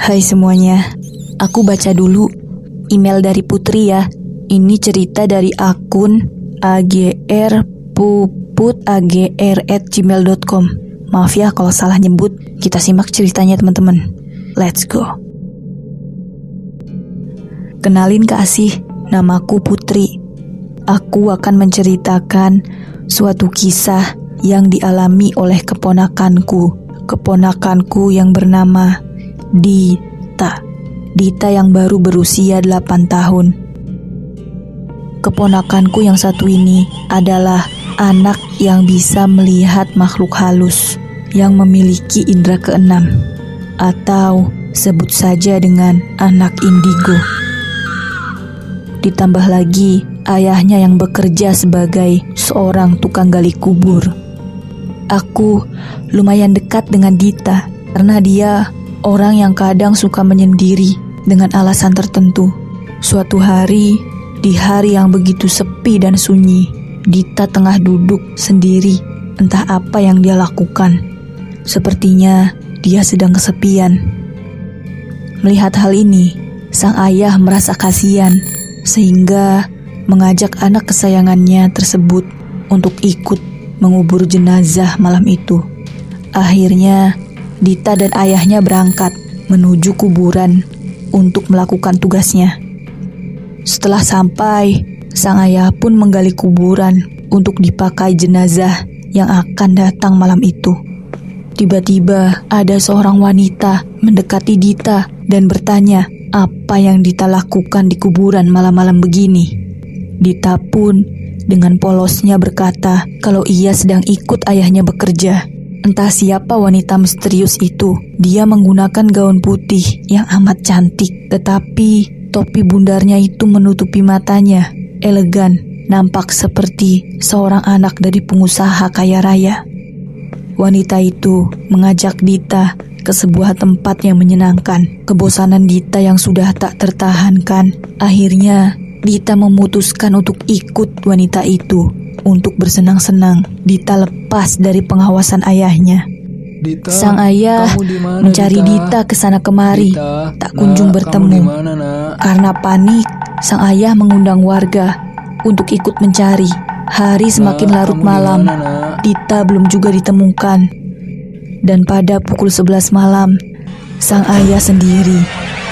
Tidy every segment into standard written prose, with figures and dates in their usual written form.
Hai semuanya, aku baca dulu email dari Putri ya. Ini cerita dari akun agrpuputagr@gmail.com. Maaf ya kalau salah nyebut. Kita simak ceritanya teman-teman. Let's go. Kenalin kasih, namaku Putri. Aku akan menceritakan suatu kisah yang dialami oleh keponakanku yang bernama Dita yang baru berusia 8 tahun. Keponakanku yang satu ini adalah anak yang bisa melihat makhluk halus yang memiliki indera keenam, atau sebut saja dengan anak indigo. Ditambah lagi ayahnya yang bekerja sebagai seorang tukang gali kubur. Aku lumayan dekat dengan Dita karena dia orang yang kadang suka menyendiri dengan alasan tertentu. Suatu hari, di hari yang begitu sepi dan sunyi, Dita tengah duduk sendiri, entah apa yang dia lakukan. Sepertinya dia sedang kesepian. Melihat hal ini, sang ayah merasa kasihan, sehingga mengajak anak kesayangannya tersebut untuk ikut mengubur jenazah malam itu. Akhirnya, Dita dan ayahnya berangkat menuju kuburan untuk melakukan tugasnya. Setelah sampai, sang ayah pun menggali kuburan untuk dipakai jenazah yang akan datang malam itu. Tiba-tiba ada seorang wanita mendekati Dita dan bertanya apa yang Dita lakukan di kuburan malam-malam begini. Dita pun dengan polosnya berkata kalau ia sedang ikut ayahnya bekerja. Entah siapa wanita misterius itu. Dia menggunakan gaun putih yang amat cantik, tetapi topi bundarnya itu menutupi matanya. Elegan, nampak seperti seorang anak dari pengusaha kaya raya. Wanita itu mengajak Dita ke sebuah tempat yang menyenangkan. Kebosanan Dita yang sudah tak tertahankan, akhirnya Dita memutuskan untuk ikut wanita itu. Untuk bersenang-senang, Dita lepas dari pengawasan ayahnya. Dita, sang ayah mencari Dita kesana kemari, tak kunjung bertemu. Karena panik, sang ayah mengundang warga untuk ikut mencari. Hari semakin larut malam, Dita belum juga ditemukan. Dan pada pukul 11 malam, sang ayah sendiri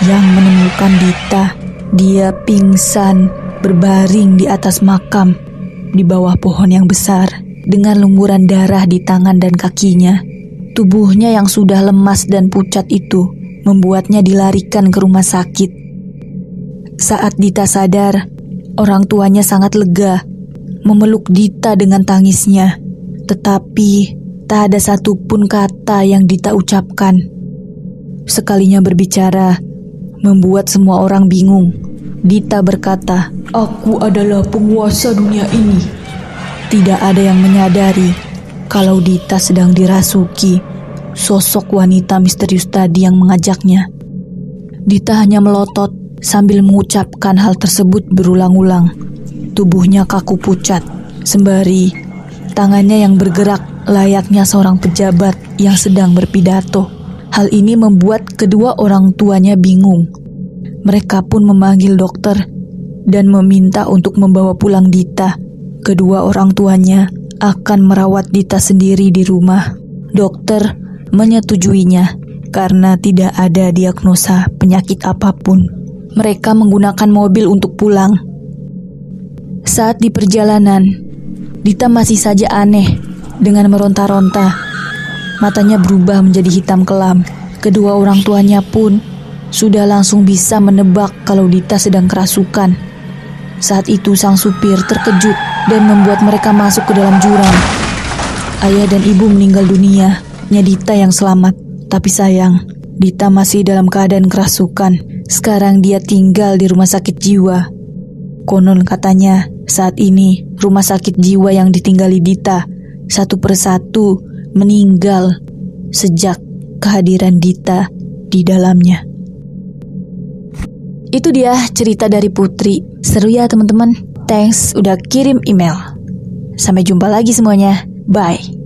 yang menemukan Dita. Dia pingsan berbaring di atas makam di bawah pohon yang besar dengan lumuran darah di tangan dan kakinya. Tubuhnya yang sudah lemas dan pucat itu membuatnya dilarikan ke rumah sakit. Saat Dita sadar, orang tuanya sangat lega, memeluk Dita dengan tangisnya. Tetapi tak ada satupun kata yang Dita ucapkan. Sekalinya berbicara, membuat semua orang bingung. Dita berkata, "Aku adalah penguasa dunia ini." Tidak ada yang menyadari kalau Dita sedang dirasuki sosok wanita misterius tadi yang mengajaknya. Dita hanya melotot sambil mengucapkan hal tersebut berulang-ulang. Tubuhnya kaku pucat, sembari tangannya yang bergerak layaknya seorang pejabat yang sedang berpidato. Hal ini membuat kedua orang tuanya bingung. Mereka pun memanggil dokter dan meminta untuk membawa pulang Dita. Kedua orang tuanya akan merawat Dita sendiri di rumah. Dokter menyetujuinya karena tidak ada diagnosa penyakit apapun. Mereka menggunakan mobil untuk pulang. Saat di perjalanan, Dita masih saja aneh dengan meronta-ronta. Matanya berubah menjadi hitam kelam. Kedua orang tuanya pun sudah langsung bisa menebak kalau Dita sedang kerasukan. Saat itu sang supir terkejut dan membuat mereka masuk ke dalam jurang. Ayah dan ibu meninggal dunia, hanya Dita yang selamat. Tapi sayang, Dita masih dalam keadaan kerasukan. Sekarang dia tinggal di rumah sakit jiwa. Konon katanya, saat ini rumah sakit jiwa yang ditinggali Dita satu persatu meninggal sejak kehadiran Dita di dalamnya. Itu dia cerita dari Putri. Seru ya teman-teman. Thanks udah kirim email. Sampai jumpa lagi semuanya. Bye.